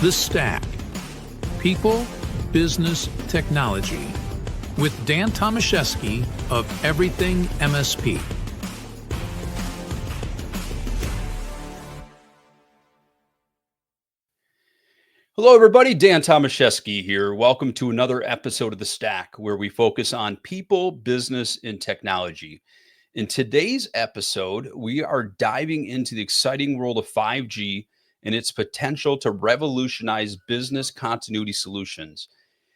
The Stack. People, Business, Technology. With Dan Tomaszewski of Everything MSP. Hello, everybody. Dan Tomaszewski here. Welcome to another episode of The Stack, where we focus on people, business, and technology. In today's episode, we are diving into the exciting world of 5G and its potential to revolutionize business continuity solutions.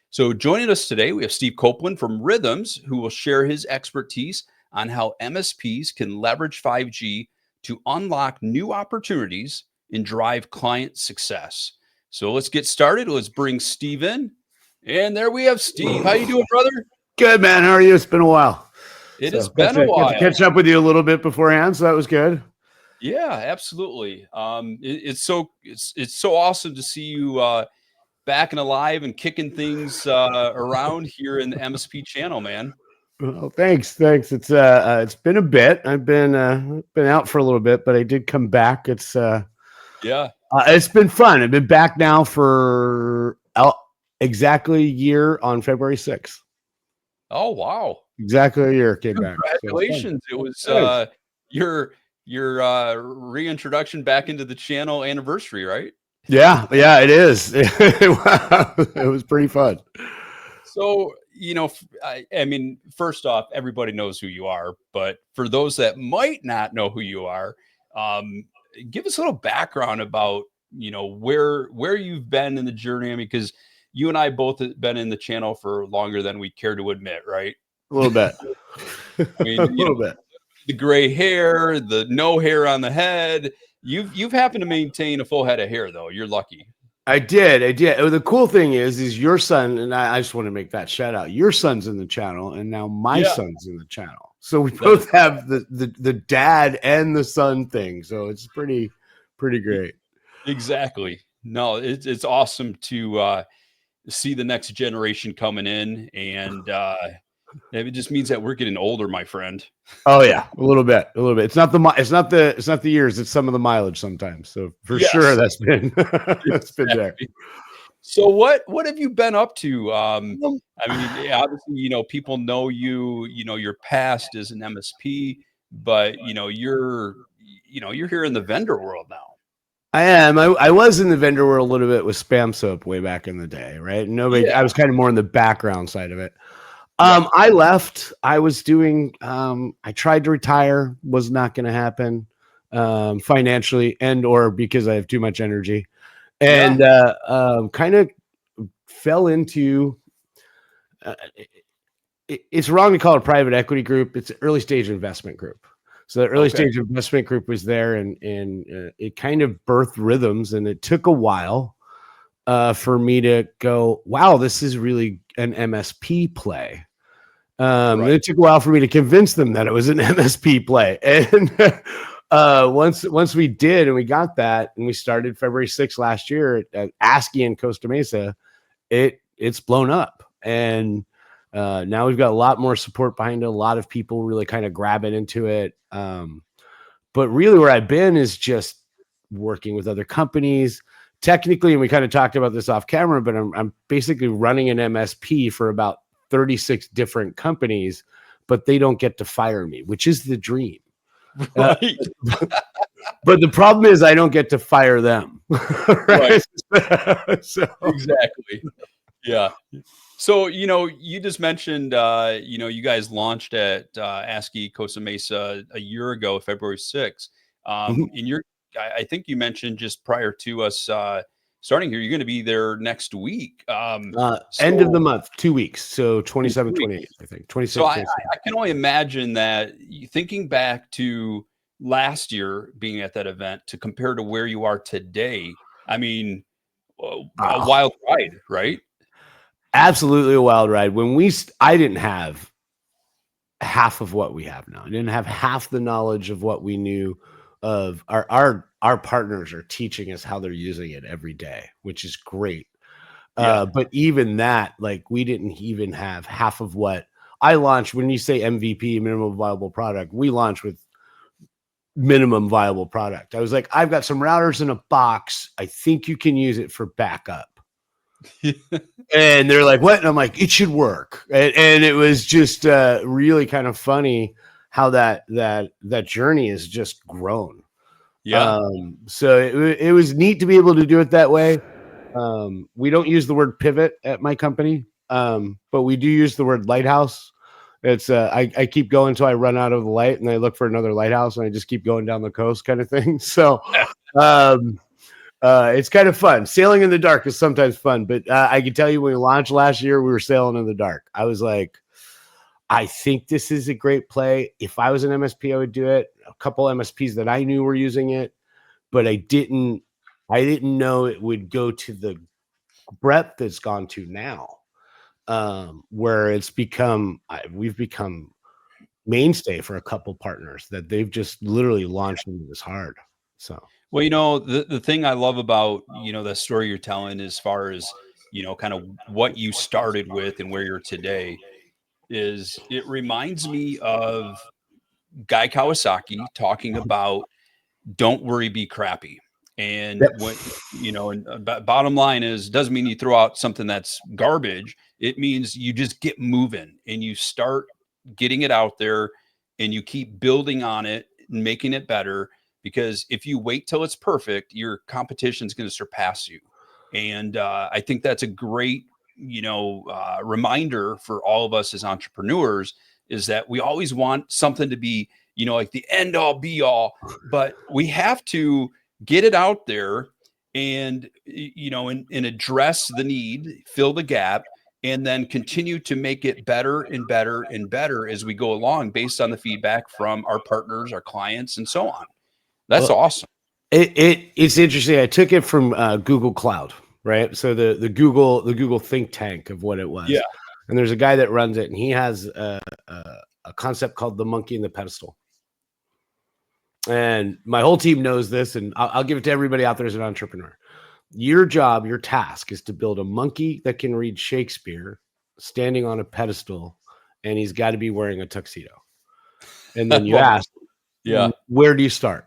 So joining us today, we have Steve Copeland from RYTHMz, who will share his expertise on how MSPs can leverage 5G to unlock new opportunities and drive client success. So let's get started. Let's bring Steve in. And there we have Steve. How you doing, brother? Good, man. How are you? It's been a while. Has been a while. Got to catch up with you a little bit beforehand, so that was good. Yeah, absolutely. It's so awesome to see you back and alive and kicking things around here in the MSP channel, man. Well, thanks. It's been a bit. I've been out for a little bit, but I did come back. It's been fun. I've been back now for exactly a year on February 6th. Oh, wow. Exactly a year came back. Congratulations. So it was your reintroduction back into the channel anniversary, right? Yeah, it is. It was pretty fun. So, I mean, first off, everybody knows who you are, but for those that might not know who you are, give us a little background about, where you've been in the journey. I mean, because you and I both have been in the channel for longer than we care to admit, right? A little bit. I mean, a little bit. The gray hair, the no hair on the head. You've happened to maintain a full head of hair, though. You're lucky. I did. The cool thing is your son, and I just want to make that shout out. Your son's in the channel, and now my son's in the channel. So we both have the dad and the son thing. So it's pretty great. Exactly. No, it's awesome to see the next generation coming in, and it just means that we're getting older, my friend. Oh yeah, a little bit. It's not the years. It's some of the mileage sometimes. So for sure, that's been been there. So what have you been up to? I mean, obviously, people know you. Your past as an MSP, but you're here in the vendor world now. I am. I was in the vendor world a little bit with Spam Soap way back in the day, right? I was kind of more in the background side of it. I left. I was doing. I tried to retire. Was not going to happen financially, or because I have too much energy, and kind of fell into. It's wrong to call it a private equity group. It's an early stage investment group. So the early stage investment group was there, and it kind of birthed RYTHMz, and it took a while for me to go, wow, this is really an MSP play. It took a while for me to convince them that it was an MSP play. And once we did, and we got that, and we started February 6th last year at ASCII in Costa Mesa, it's blown up. And now we've got a lot more support behind it. A lot of people really kind of grabbing into it. But really where I've been is just working with other companies technically. And we kind of talked about this off camera, but I'm basically running an MSP for about 36 different companies, but they don't get to fire me, which is the dream. Right. But the problem is I don't get to fire them. Right. So. Exactly. Yeah. So, you just mentioned, you guys launched at ASCII Costa Mesa a year ago, February 6th. And I think you mentioned just prior to us starting here, you're going to be there next week. End of the month, 2 weeks. So 27, 28, I think. 26. So I can only imagine that thinking back to last year being at that event to compare to where you are today. I mean, a wild ride, right? Absolutely a wild ride. I didn't have half of what we have now. I didn't have half the knowledge of what we knew of. Our partners are teaching us how they're using it every day, which is great. But even that, we didn't even have half of what I launched. When you say MVP, minimum viable product, we launched with minimum viable product. I was like, I've got some routers in a box. I think you can use it for backup. And they're like, what? And I'm like, it should work. And it was just really kind of funny how that journey has just grown. Yeah. So it was neat to be able to do it that way. We don't use the word pivot at my company, but we do use the word lighthouse. It's I keep going until I run out of the light, and I look for another lighthouse, and I just keep going down the coast, kind of thing. So it's kind of fun. Sailing in the dark is sometimes fun, but I can tell you, when we launched last year, we were sailing in the dark. I was like, I think this is a great play. If I was an MSP, I would do it. A couple MSPs that I knew were using it, but I didn't know it would go to the breadth it's gone to now. Where it's we've become mainstay for a couple partners that they've just literally launched into this hard. So, well, the thing I love about, the story you're telling, as far as, kind of what you started with and where you're today, is it reminds me of Guy Kawasaki talking about, don't worry, be crappy. And when, bottom line is, doesn't mean you throw out something that's garbage. It means you just get moving and you start getting it out there and you keep building on it and making it better. Because if you wait till it's perfect, your competition is going to surpass you. And I think that's a great, reminder for all of us as entrepreneurs, is that we always want something to be, like the end all be all, but we have to get it out there and, and address the need, fill the gap, and then continue to make it better and better and better as we go along, based on the feedback from our partners, our clients, and so on. That's awesome. It's interesting. I took it from Google Cloud, right? So the Google think tank of what it was. Yeah. And there's a guy that runs it, and he has a concept called the monkey in the pedestal. And my whole team knows this, and I'll give it to everybody out there as an entrepreneur. Your job, your task, is to build a monkey that can read Shakespeare standing on a pedestal, and he's got to be wearing a tuxedo. And then you ask, where do you start?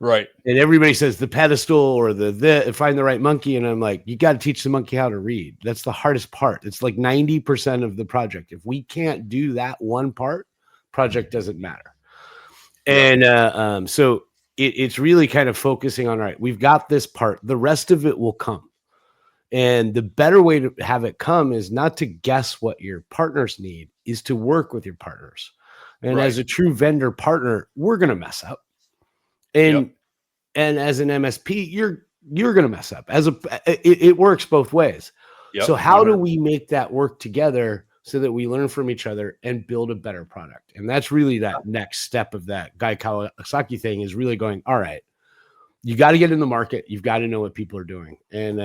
Right. And everybody says the pedestal or find the right monkey. And I'm like, you got to teach the monkey how to read. That's the hardest part. It's like 90% of the project. If we can't do that one part, project doesn't matter. And so it's really kind of focusing on, all right, we've got this part. The rest of it will come. And the better way to have it come is not to guess what your partners need, is to work with your partners. And as a true vendor partner, we're going to mess up. And as an MSP, you're going to mess up. It works both ways. So how do we make that work together so that we learn from each other and build a better product? And that's really that next step of that Guy Kawasaki thing, is really going, all right, you got to get in the market. You've got to know what people are doing. And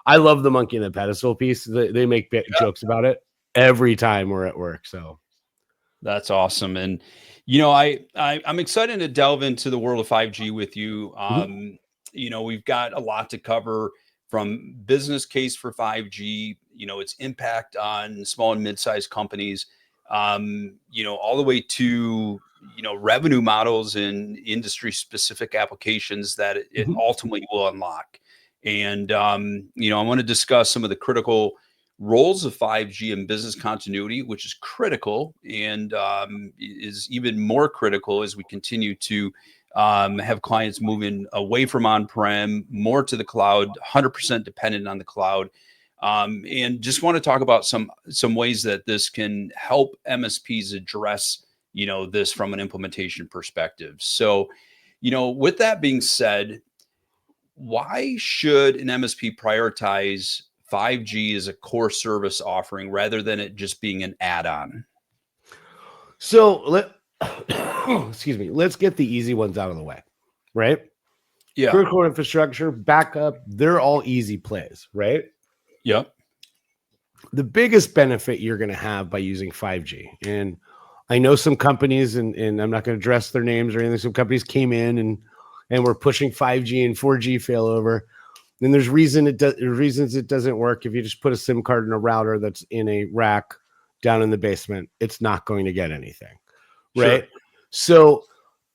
I love the monkey in the pedestal piece. They make jokes about it every time we're at work. So that's awesome. And, I'm excited to delve into the world of 5G with you. We've got a lot to cover, from business case for 5G, its impact on small and mid-sized companies, all the way to, revenue models and industry specific applications that it ultimately will unlock. And, I want to discuss some of the critical roles of 5G in business continuity, which is critical, and is even more critical as we continue to have clients moving away from on-prem, more to the cloud, 100% dependent on the cloud. And just want to talk about some ways that this can help MSPs address, this from an implementation perspective. So, with that being said, why should an MSP prioritize 5G as a core service offering rather than it just being an add-on? So excuse me, let's get the easy ones out of the way, right? Yeah. Critical infrastructure, backup, they're all easy plays, right? Yep. The biggest benefit you're going to have by using 5G, and I know some companies, and I'm not going to address their names or anything, some companies came in and were pushing 5G and 4G failover. And there's reasons it doesn't work. If you just put a SIM card in a router that's in a rack down in the basement, it's not going to get anything, right? Sure. So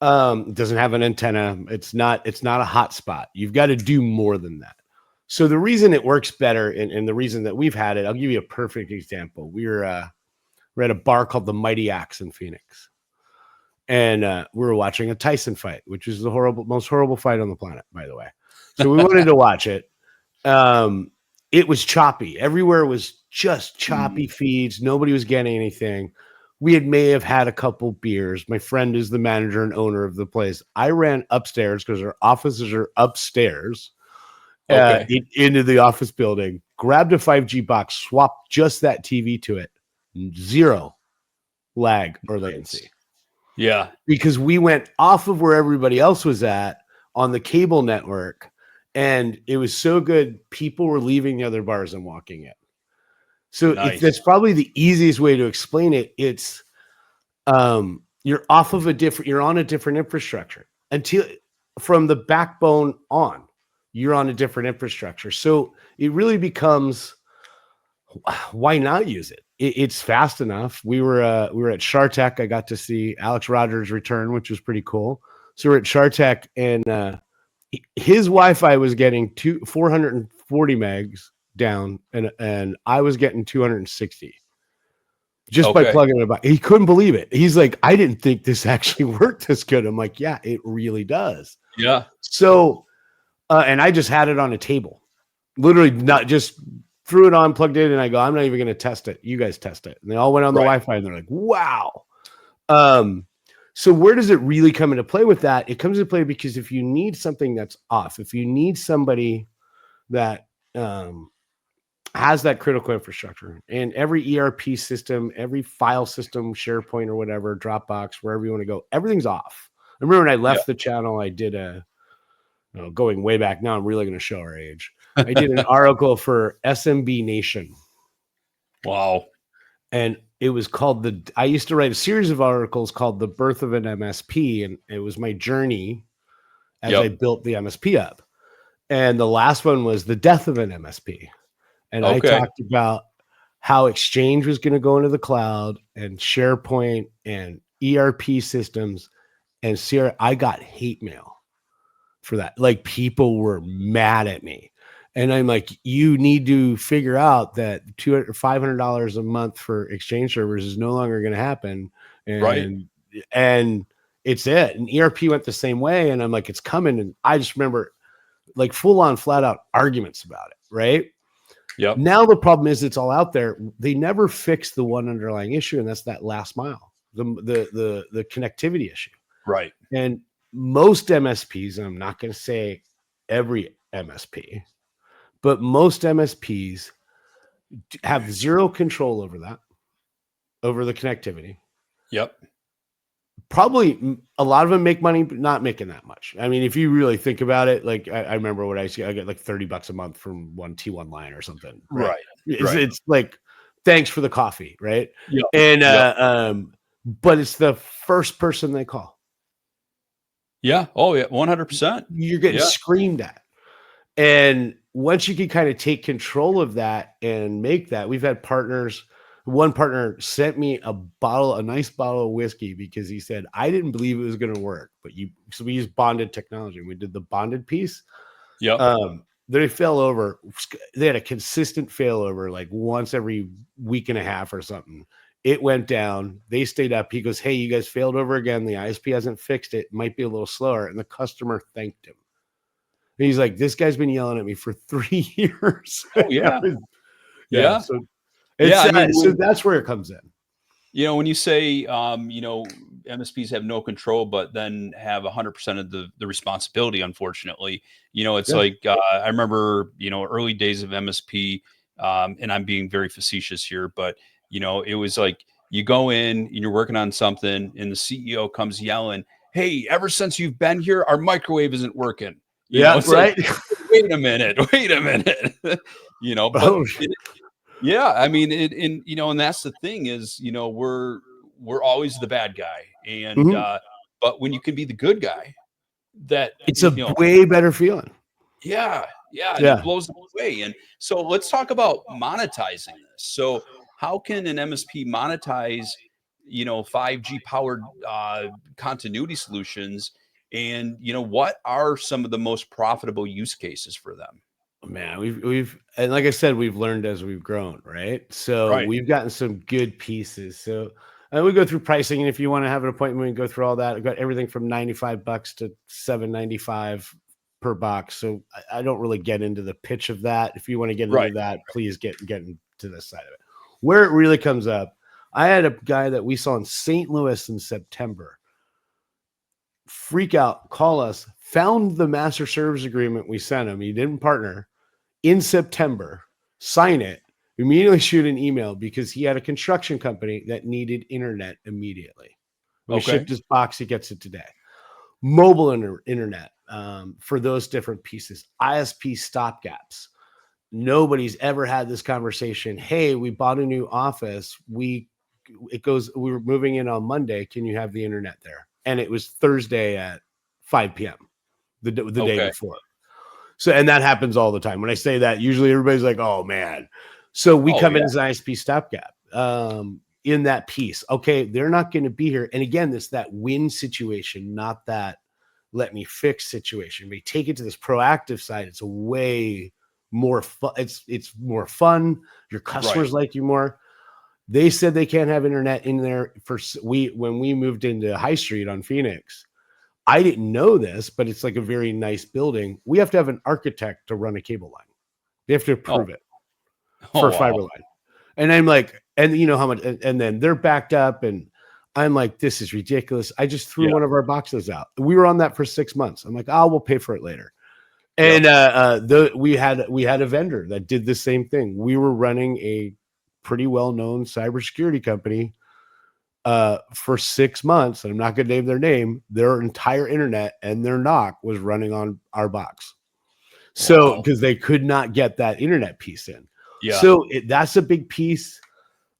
It doesn't have an antenna. It's not a hotspot. You've got to do more than that. So the reason it works better, and the reason that we've had it, I'll give you a perfect example. We're at a bar called the Mighty Axe in Phoenix, and we were watching a Tyson fight, which is the most horrible fight on the planet, by the way. So we wanted to watch it. It was choppy. Everywhere was just choppy feeds. Nobody was getting anything. We may have had a couple beers. My friend is the manager and owner of the place. I ran upstairs because our offices are upstairs into the office building, grabbed a 5G box, swapped just that TV to it. 0 lag or latency. Yeah. Because we went off of where everybody else was at on the cable network, and it was so good, people were leaving the other bars and walking in. So that's probably the easiest way to explain it. It's you're on a different infrastructure until from the backbone on, you're on a different infrastructure. So it really becomes, why not use it? It's fast enough. We were at Shartech. I got to see Alex Rogers return, which was pretty cool. So we're at Shartech, and his Wi-Fi was getting 440 megs down, and I was getting 260 just by plugging it about. He couldn't believe it. He's like, I didn't think this actually worked this good. I'm like, yeah, it really does. Yeah. So, and I just had it on a table, literally not just threw it on, plugged it in, and I go, I'm not even going to test it. You guys test it. And they all went on the Wi-Fi, and they're like, wow. So where does it really come into play with that? It comes into play because if you need something that's off, if you need somebody that has that critical infrastructure, and every ERP system, every file system, SharePoint or whatever, Dropbox, wherever you want to go, everything's off. I remember when I left the channel, I did going way back. Now I'm really going to show our age. I did an article for SMB Nation. Wow. And it was called I used to write a series of articles called The Birth of an MSP. And it was my journey as I built the MSP up. And the last one was The Death of an MSP. And I talked about how Exchange was going to go into the cloud, and SharePoint and ERP systems and I got hate mail for that. Like, people were mad at me. And I'm like, you need to figure out that $200 or $500 a month for Exchange servers is no longer going to happen. And, and it's it. And ERP went the same way. And I'm like, it's coming. And I just remember like full on flat out arguments about it. Right. Yep. Now the problem is it's all out there. They never fix the one underlying issue. And that's that last mile, the connectivity issue. Right. And most MSPs, and I'm not going to say every MSP, but most MSPs have zero control over that, over the connectivity. Yep. Probably a lot of them make money, but not making that much. I mean, if you really think about it, like I remember what I get like $30 a month from one T1 line or something. Right. It's like, thanks for the coffee. Right. Yep. And, but it's the first person they call. Yeah. Oh yeah. 100%. You're getting screamed at. And once you can kind of take control of that and make that, we've had partners. One partner sent me a nice bottle of whiskey because he said, I didn't believe it was going to work, so we used bonded technology. We did the bonded piece. Yeah. They fell over. They had a consistent failover like once every week and a half or something. It went down. They stayed up. He goes, hey, you guys failed over again. The ISP hasn't fixed it. It might be a little slower. And the customer thanked him. And he's like, this guy's been yelling at me for 3 years. Oh, yeah. So so that's where it comes in. You know, when you say, MSPs have no control, but then have 100% of the responsibility, unfortunately, it's like, I remember, early days of MSP, and I'm being very facetious here, but, it was like you go in and you're working on something and the CEO comes yelling, hey, ever since you've been here, our microwave isn't working. Right. Like, wait a minute. But I mean, and that's the thing is, we're always the bad guy. And, but when you can be the good guy, that it's a way better feeling. Yeah. It blows away. And so let's talk about monetizing this. So how can an MSP monetize, 5G powered continuity solutions. And, what are some of the most profitable use cases for them? Man, and like I said, we've learned as we've grown, right? So Right. we've gotten some good pieces. So we go through pricing, and if you want to have an appointment, we can go through all that. I've got everything from $95 to $795 per box. So I don't really get into the pitch of that. If you want to get into that, please get into this side of it. Where it really comes up, I had a guy that we saw in St. Louis in September freak out, call us, found the master service agreement we sent him. He didn't partner in September, sign it, immediately shoot an email because he had a construction company that needed internet immediately. We shipped his box. He gets it today. Mobile internet for those different pieces. ISP stopgaps. Nobody's ever had this conversation. Hey, we bought a new office. We were moving in on Monday. Can you have the internet there? And it was Thursday at 5 p.m. the day before. So, and that happens all the time. When I say that, usually everybody's like, oh man. So we come in as an ISP stopgap in that piece. Okay, they're not going to be here. And again, it's that win situation, not that let me fix situation. We take it to this proactive side. It's a way more fun. It's more fun. Your customers like you more. They said they can't have internet in there when we moved into High Street on Phoenix. I didn't know this, but it's like a very nice building. We have to have an architect to run a cable line. They have to approve it for a fiber line. And I'm like, and you know how much, and then they're backed up, and I'm like, this is ridiculous. I just threw one of our boxes out. We were on that for 6 months. I'm like, we'll pay for it later. And we had a vendor that did the same thing. We were running a pretty well-known cybersecurity company for 6 months, and I'm not going to name their name. Their entire internet and their NOC was running on our box. So because they could not get that internet piece in. So that's a big piece.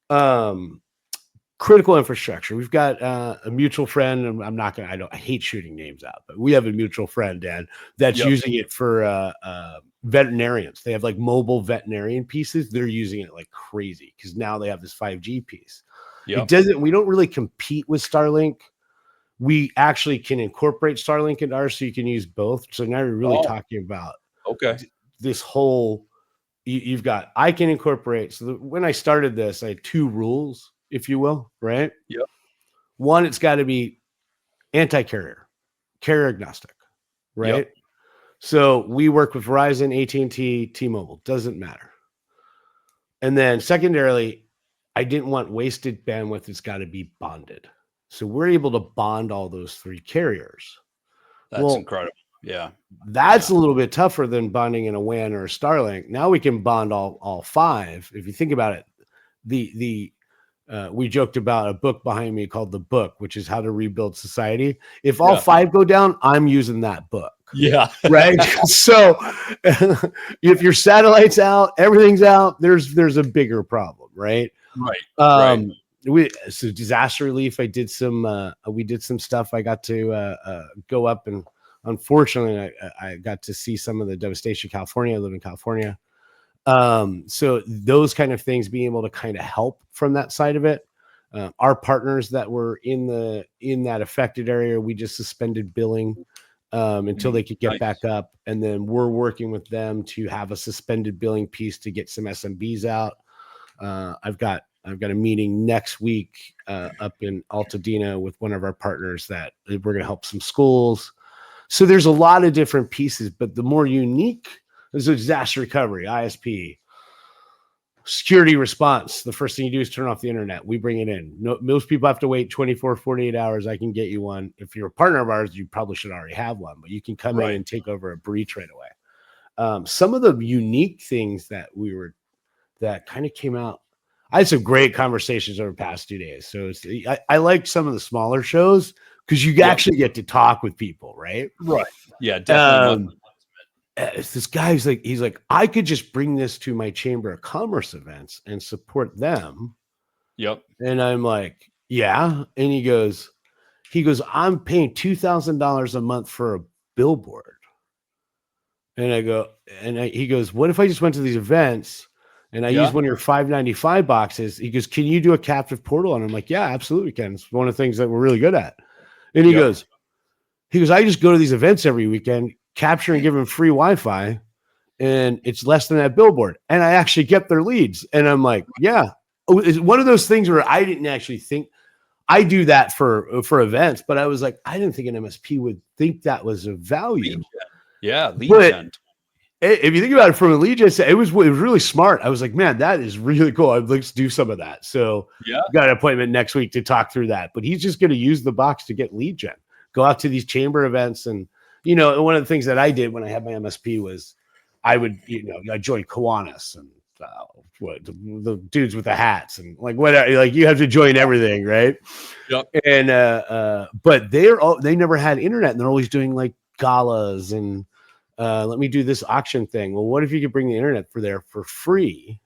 Critical infrastructure. We've got a mutual friend, and I hate shooting names out, but we have a mutual friend, Dan, that's using it for veterinarians. They have like mobile veterinarian pieces. They're using it like crazy because now they have this 5G piece. We don't really compete with Starlink. We actually can incorporate Starlink into ours, so you can use both. So now you're really talking about this whole. I can incorporate. So when I started this, I had 2 rules, if you will, right? One, it's got to be anti-carrier, carrier agnostic, right? So we work with Verizon, AT&T, T-Mobile, doesn't matter. And then secondarily, I didn't want wasted bandwidth. It's got to be bonded. So we're able to bond all those 3 carriers. That's incredible. That's a little bit tougher than bonding in a WAN or a Starlink. Now we can bond all 5. If you think about it, we joked about a book behind me called The Book, which is How to Rebuild Society. If all 5 go down, I'm using that book. Right. So if your satellite's out, everything's out, there's a bigger problem, right? So disaster relief, we did some stuff. I got to go up, and unfortunately I got to see some of the devastation in California. I live in California. So those kind of things, being able to kind of help from that side of it. Our partners that were in that affected area, we just suspended billing until they could get back up. And then we're working with them to have a suspended billing piece to get some SMBs out. I've got a meeting next week up in Altadena with one of our partners that we're going to help some schools. So there's a lot of different pieces, but the more unique is disaster recovery, ISP, security response. The first thing you do is turn off the internet. We bring it in. Most people have to wait 24, 48 hours. I can get you one. If you're a partner of ours, you probably should already have one, but you can come in and take over a breach right away. Some of the unique things that kind of came out. I had some great conversations over the past 2 days. So I like some of the smaller shows because you actually get to talk with people, right? Yeah, definitely. This guy, he's like, I could just bring this to my Chamber of Commerce events and support them. And I'm like, yeah. And he goes, I'm paying $2,000 a month for a billboard. And I go, he goes, what if I just went to these events And I use one of your 595 boxes. He goes, can you do a captive portal? And I'm like, yeah, absolutely can. It's one of the things that we're really good at. And he goes, I just go to these events every weekend, capture and give them free Wi-Fi, and it's less than that billboard. And I actually get their leads. And I'm like, yeah. It's one of those things where I didn't actually think I do that for events, but I was like, I didn't think an MSP would think that was of value. Lead gen. If you think about it from a lead gen, it was really smart. I was like, man, that is really cool. I'd like to do some of that. So got an appointment next week to talk through that. But he's just going to use the box to get lead gen. Go out to these chamber events. And, one of the things that I did when I had my MSP was I would, I joined Kiwanis and the dudes with the hats and like whatever, like you have to join everything. Right. Yep. And, but they never had internet and they're always doing like galas and, let me do this auction thing. Well, what if you could bring the internet for free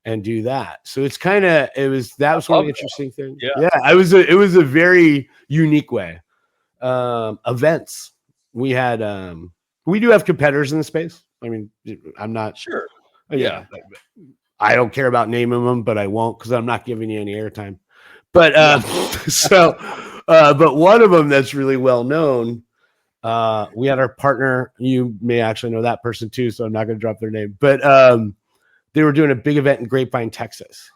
and do that? So it's that was one of the interesting things. Yeah. It was a very unique way. Events. We had, we do have competitors in the space. I mean, I'm not sure. Yeah. I don't care about naming them, but I won't, cause I'm not giving you any airtime, but, but one of them that's really well known, we had our partner, you may actually know that person too, so I'm not going to drop their name, but they were doing a big event in Grapevine, Texas.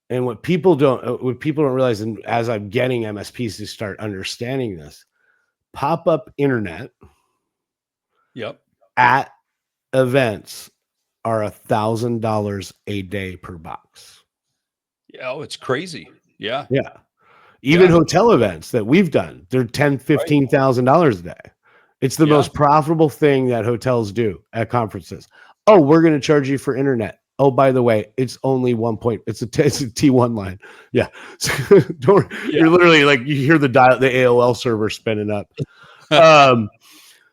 And what people don't realize, and as I'm getting MSPs to start understanding this, pop-up internet at events are $1,000 a day per box. Yeah, it's crazy. Yeah. Even hotel events that we've done, they're $10,000-$15,000 a day. It's the most profitable thing that hotels do at conferences. Oh, we're going to charge you for internet. Oh, by the way, it's only it's a T1 line. Yeah. You're literally like, you hear the AOL server spinning up.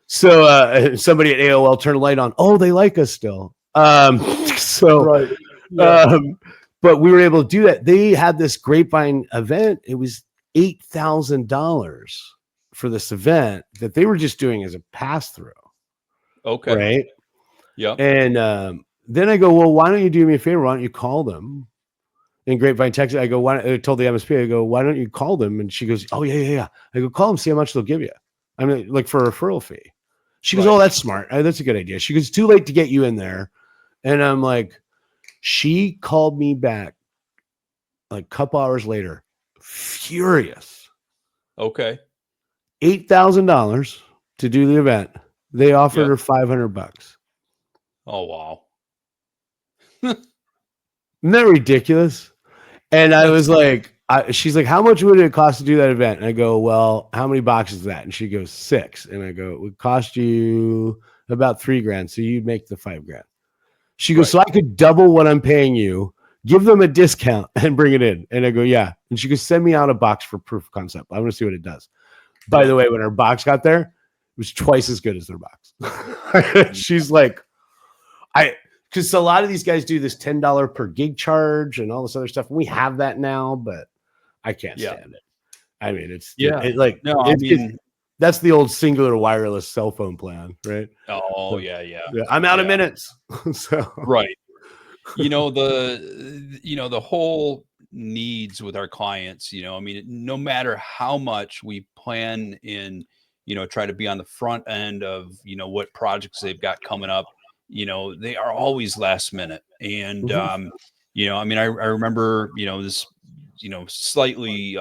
So somebody at AOL turned a light on. Oh, they like us still. But we were able to do that. They had this Grapevine event. It was $8,000 for this event that they were just doing as a pass through. Okay. Right. Yeah. And then I go, well, why don't you do me a favor? Why don't you call them in Grapevine, Texas? I go, I told the MSP, I go, why don't you call them? And she goes, oh yeah. I go, call them, see how much they'll give you. I mean, like for a referral fee. She goes, oh, that's smart. That's a good idea. She goes, it's too late to get you in there. And I'm like, she called me back like a couple hours later, furious. Okay. $8,000 to do the event. They offered her $500. Oh, wow. Isn't that ridiculous? And I was like, she's like, how much would it cost to do that event? And I go, well, how many boxes is that? And she goes, 6. And I go, it would cost you about $3,000. So you'd make the $5,000. She goes, so I could double what I'm paying you, give them a discount and bring it in. And I go, yeah. And she goes, send me out a box for proof of concept. I want to see what it does. By the way, when our box got there, it was twice as good as their box. She's like, because a lot of these guys do this $10 per gig charge and all this other stuff. We have that now, but I can't stand it. I mean, that's the old singular wireless cell phone plan, right? Oh, so, yeah. I'm out of minutes. So right. The whole needs with our clients, I mean, no matter how much we plan in, try to be on the front end of, what projects they've got coming up, they are always last minute. And, I mean, I remember, this, slightly,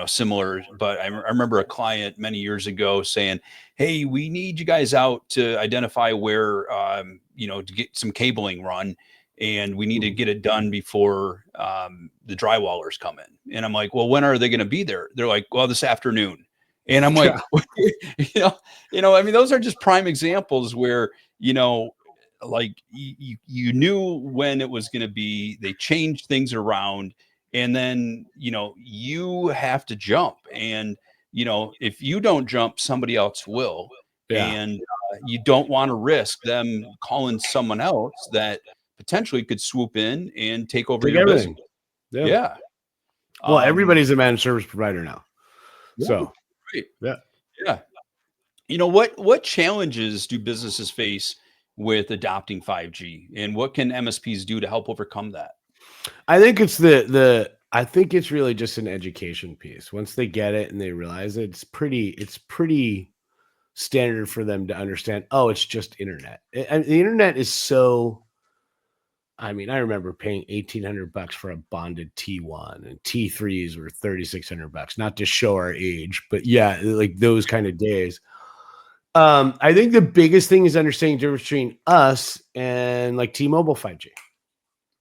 similar, but I remember a client many years ago saying, hey, we need you guys out to identify where, to get some cabling run, and we need to get it done before the drywallers come in. And I'm like, well, when are they going to be there? They're like, well, this afternoon. And I'm like, I mean, those are just prime examples where, like you knew when it was going to be, they changed things around. And then, you have to jump, and, if you don't jump, somebody else will. Yeah. And you don't want to risk them calling someone else that potentially could swoop in and take over your business. Yeah. Well, everybody's a managed service provider now. Yeah. So, right. Yeah. What challenges do businesses face with adopting 5G, and what can MSPs do to help overcome that? I think it's I think it's really just an education piece. Once they get it and they realize it, it's pretty standard for them to understand. Oh, it's just internet. And the internet is so. I mean, I remember paying $1,800 for a bonded T1, and T3s were $3,600. Not to show our age, but yeah, like those kind of days. I think the biggest thing is understanding the difference between us and like T-Mobile 5G,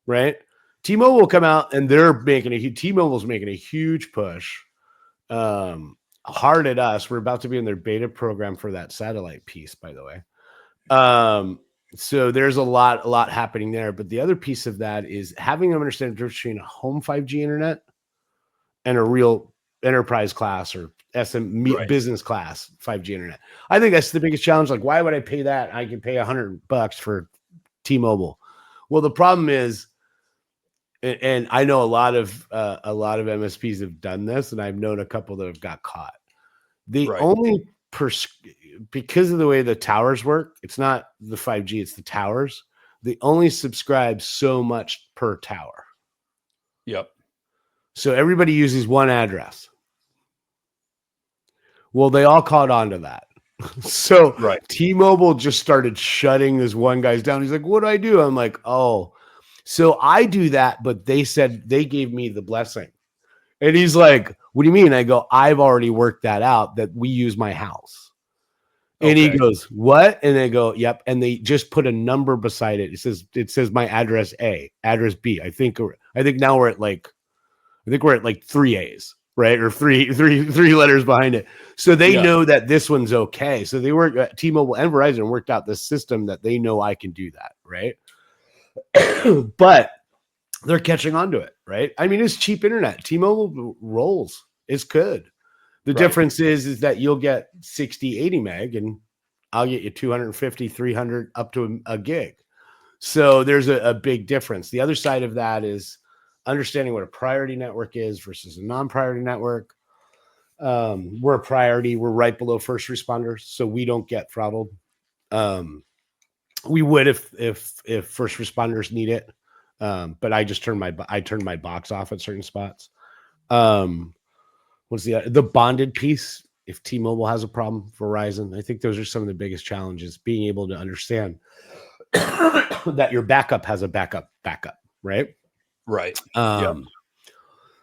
right? T-Mobile will come out and T-Mobile's making a huge push, hard at us. We're about to be in their beta program for that satellite piece, by the way. So there's a lot happening there. But the other piece of that is having them understand the difference between a home 5G internet and a real enterprise class or business class 5G internet. I think that's the biggest challenge. Like, why would I pay that? I can pay $100 for T-Mobile. Well, the problem is, and I know a lot of MSPs have done this, and I've known a couple that have got caught. The only because of the way the towers work, it's not the 5G, it's the towers. They only subscribe so much per tower. Yep. So everybody uses one address. Well, they all caught on to that. So T-Mobile just started shutting this one guy's down. He's like, what do I do? I'm like, oh, so I do that, but they said they gave me the blessing. And he's like, what do you mean? I go, I've already worked that out, that we use my house. And he goes, what? And I go, yep. And they just put a number beside it. It says my address A, address B. I think now we're at like 3 A's, right? Or three letters behind it. So they know that this one's okay. So they work at T-Mobile and Verizon worked out this system that they know I can do that, right? But they're catching on to it, right? I mean, it's cheap internet. T-Mobile rolls. It's good. The difference is that you'll get 60, 80 meg, and I'll get you 250, 300 up to a gig. So there's a big difference. The other side of that is understanding what a priority network is versus a non-priority network. We're a priority. We're right below first responders, so we don't get throttled. We would if first responders need it. But I just turned my box off at certain spots. What's the bonded piece? If T-Mobile has a problem, Verizon, I think those are some of the biggest challenges, being able to understand that your backup has a backup, right? Right.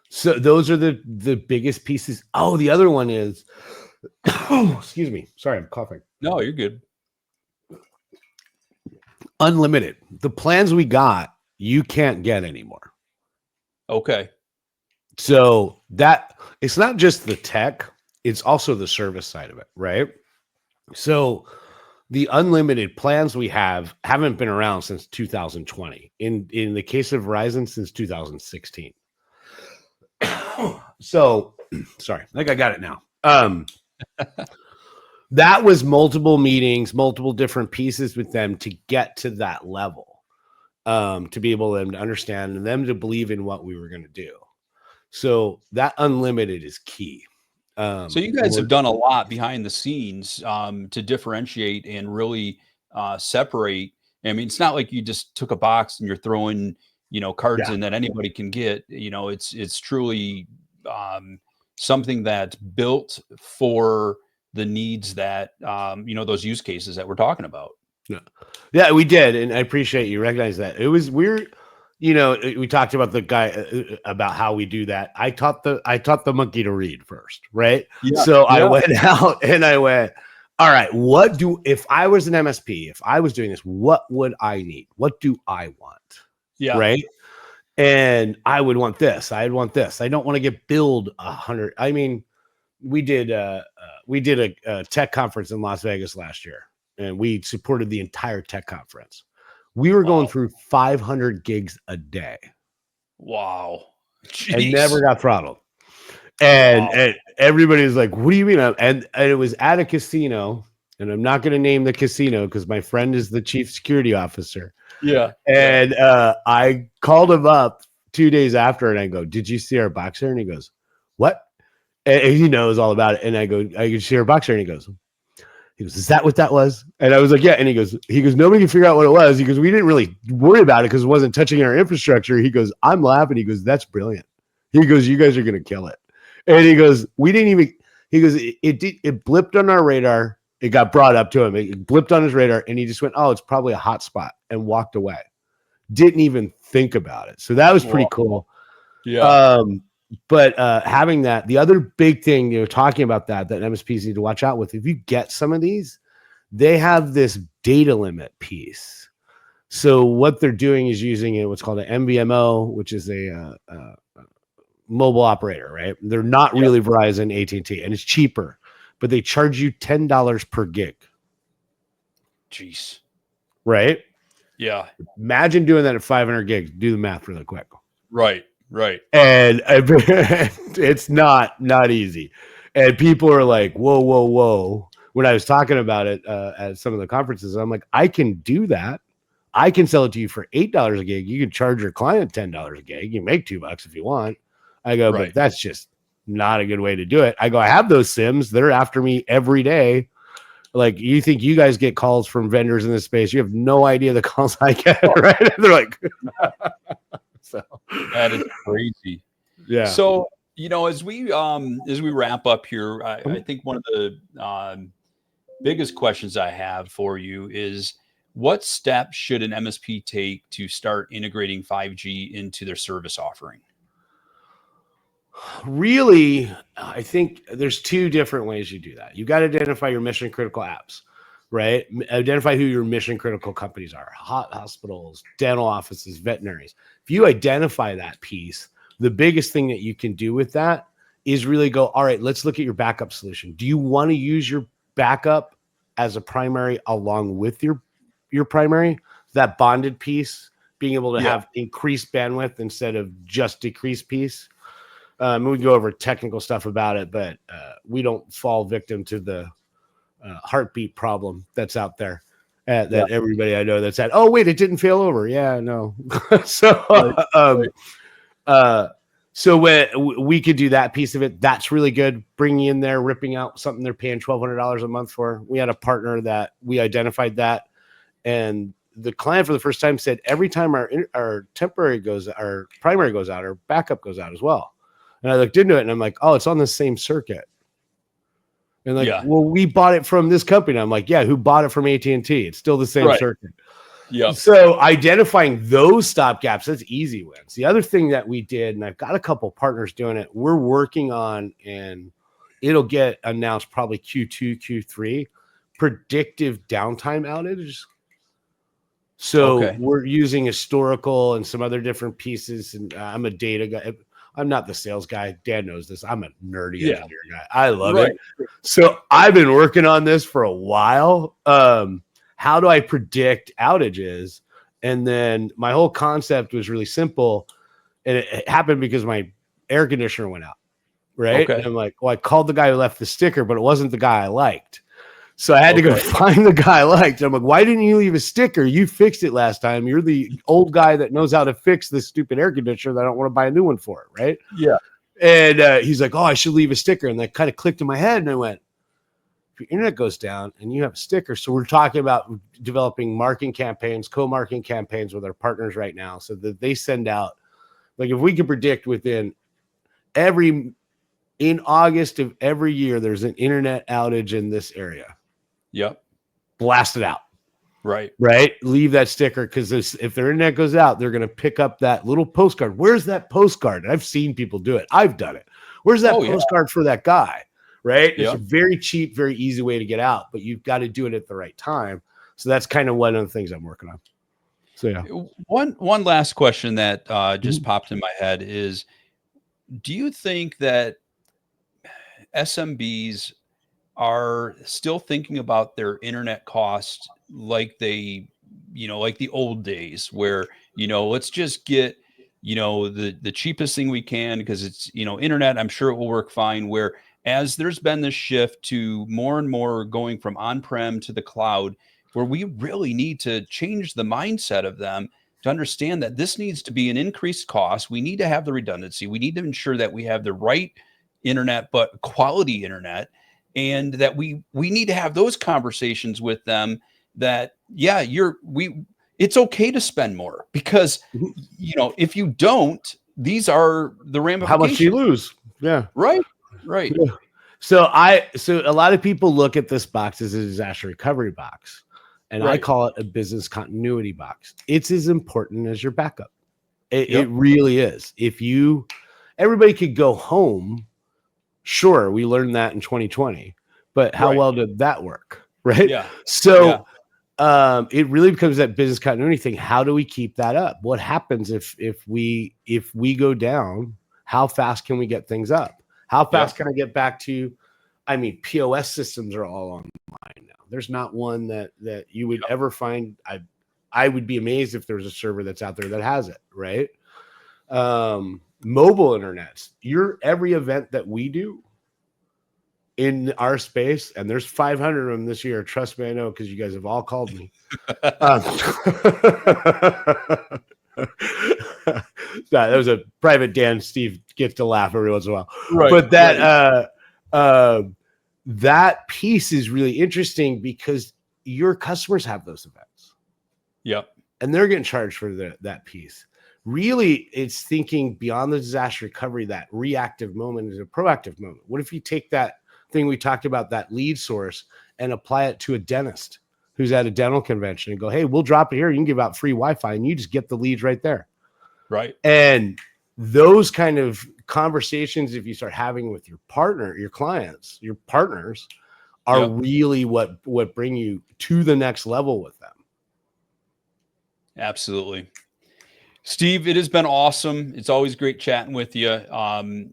So those are the biggest pieces. Oh, the other one is, excuse me. Sorry, I'm coughing. No, you're good. Unlimited. The plans we got, you can't get anymore. Okay. So that it's not just the tech, it's also the service side of it, right? So the unlimited plans we haven't been around since 2020. In the case of Verizon, since 2016. So sorry, I think I got it now. That was multiple meetings, multiple different pieces with them to get to that level. To be able to understand and them to believe in what we were going to do. So that unlimited is key. So you guys have done a lot behind the scenes to differentiate and really separate. I mean, it's not like you just took a box and you're throwing, cards in that anybody can get. It's truly something that's built for the needs that, those use cases that we're talking about. Yeah, we did. And I appreciate you recognize that. It was weird. We talked about the guy about how we do that. I taught the monkey to read first, right? Yeah, so I went out and I went, all right, if I was an MSP, if I was doing this, what would I need? What do I want? Yeah. Right. And I would want this. I'd want this. I don't want to get billed 100. I mean, we did a tech conference in Las Vegas last year, and we supported the entire tech conference. We were going through 500 gigs a day. Wow. Jeez. And never got throttled. And everybody was like, what do you mean? And it was at a casino, and I'm not going to name the casino because my friend is the chief security officer. Yeah. And I called him up 2 days after, and I go, did you see our boxer? And he goes, what? And he knows all about it. And I go, I can see our boxer. And he goes, He goes, is that what that was? And I was like, yeah. And he goes, nobody can figure out what it was. He goes, we didn't really worry about it because it wasn't touching our infrastructure. He goes, I'm laughing. He goes, that's brilliant. He goes, you guys are going to kill it. And he goes, we didn't even, he goes, it blipped on our radar. It got brought up to him. It blipped on his radar and he just went, oh, it's probably a hot spot and walked away. Didn't even think about it. So that was pretty cool. Yeah. But having that, the other big thing, talking about that MSPs need to watch out with, if you get some of these, they have this data limit piece. So what they're doing is using what's called an MVMO, which is a mobile operator, right? They're not really Verizon, AT&T, and it's cheaper, but they charge you $10 per gig. Jeez. Right? Yeah. Imagine doing that at 500 gigs. Do the math really quick. Right. And it's not easy. And people are like, whoa. When I was talking about it at some of the conferences, I'm like, I can do that. I can sell it to you for $8 a gig. You can charge your client $10 a gig. You make $2 if you want. I go, but that's just not a good way to do it. I go, I have those SIMs. They're after me every day. Like, you think you guys get calls from vendors in this space? You have no idea the calls I get, right? They're like, so that is crazy. Yeah. So, as we wrap up here, I think one of the biggest questions I have for you is, what steps should an MSP take to start integrating 5G into their service offering? Really, I think there's two different ways you do that. You got to identify your mission critical apps, right? Identify who your mission critical companies are: hospitals, dental offices, veterinaries. If you identify that piece, the biggest thing that you can do with that is really go, all right, let's look at your backup solution. Do you want to use your backup as a primary along with your primary? That bonded piece, being able to have increased bandwidth instead of just decreased piece. We can go over technical stuff about it, but we don't fall victim to the heartbeat problem that's out there that everybody I know that's at. Oh, wait, it didn't fail over. Yeah, no. So when we could do that piece of it, that's really good. Bringing in there, ripping out something they're paying $1,200 a month for. We had a partner that we identified that, and the client for the first time said, every time our primary goes out, our backup goes out as well. And I looked into it and I'm like, oh, it's on the same circuit. And like, well, we bought it from this company. I'm like, yeah, who bought it from AT&T? It's still the same circuit. Yeah. So identifying those stopgaps, that's easy wins. The other thing that we did, and I've got a couple partners doing it, we're working on, and it'll get announced probably Q2, Q3, predictive downtime outages. So we're using historical and some other different pieces. And I'm a data guy. I'm not the sales guy. Dan knows this. I'm a nerdy engineer guy. I love it. So I've been working on this for a while. How do I predict outages? And then my whole concept was really simple. And it happened because my air conditioner went out. Right. And I'm like, well, I called the guy who left the sticker, but it wasn't the guy I liked. So I had to go find the guy I liked. I'm like, why didn't you leave a sticker? You fixed it last time. You're the old guy that knows how to fix this stupid air conditioner that I don't want to buy a new one for it, right? Yeah. And he's like, oh, I should leave a sticker. And that kind of clicked in my head. And I went, if your internet goes down and you have a sticker. So we're talking about developing marketing campaigns, co-marketing campaigns with our partners right now, so that they send out, like, if we can predict in August of every year, there's an internet outage in this area. Yep. Blast it out. Right. Leave that sticker, because if their internet goes out, they're going to pick up that little postcard. Where's that postcard? And I've seen people do it. I've done it. Where's that postcard for that guy? Right. It's a very cheap, very easy way to get out, but you've got to do it at the right time. So that's kind of one of the things I'm working on. So yeah. One last question that just popped in my head is, do you think that SMBs are still thinking about their internet cost like they, like the old days where, let's just get, the cheapest thing we can because it's, internet, I'm sure it will work fine. Where as there's been this shift to more and more going from on-prem to the cloud, where we really need to change the mindset of them to understand that this needs to be an increased cost. We need to have the redundancy. We need to ensure that we have the right internet, but quality internet. and that we need to have those conversations with them that, yeah, it's okay to spend more, because, you know, if you don't, these are the ramifications. How much do you lose? Yeah. Right. Yeah. So a lot of people look at this box as a disaster recovery box, and I call it a business continuity box. It's as important as your backup. It really is. Everybody could go home. Sure, we learned that in 2020, but how well did that work? Right. Yeah. So it really becomes that business continuity thing. How do we keep that up? What happens if we go down? How fast can we get things up? How fast can I get back to? I mean, POS systems are all online now. There's not one that you would ever find. I would be amazed if there's a server that's out there that has it, right? Mobile internets. Every event that we do in our space, and there's 500 of them this year. Trust me, I know, because you guys have all called me. That was a private Dan. Steve gets to laugh every once in a while. Right. But that piece is really interesting because your customers have those events. Yep. And they're getting charged for that piece. Really, it's thinking beyond the disaster recovery. That reactive moment is a proactive moment. What if you take that thing we talked about, that lead source, and apply it to a dentist who's at a dental convention and go, hey, we'll drop it here. You can give out free Wi-Fi and you just get the leads right there. Right. And those kind of conversations, if you start having with your partner, your clients, your partners, are really what bring you to the next level with them. Absolutely. Steve, it has been awesome. It's always great chatting with you.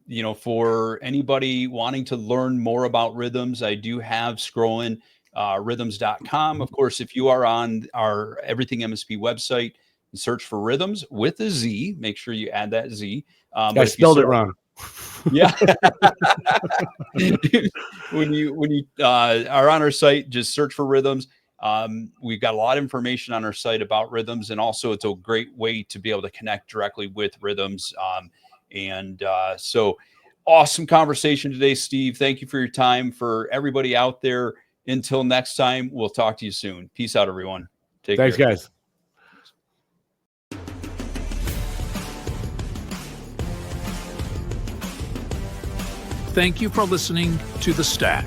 You know, for anybody wanting to learn more about RYTHMz, I do have scrolling RYTHMz.com. Of course, if you are on our Everything MSP website, search for RYTHMz with a Z. Make sure you add that Z. I spelled it wrong. Yeah. when you are on our site, just search for RYTHMz. We've got a lot of information on our site about RYTHMz, and also it's a great way to be able to connect directly with RYTHMz. So awesome conversation today, Steve. Thank you for your time. For everybody out there, until next time, we'll talk to you soon. Peace out, everyone. Thanks, care. Guys. Thank you for listening to The Stack.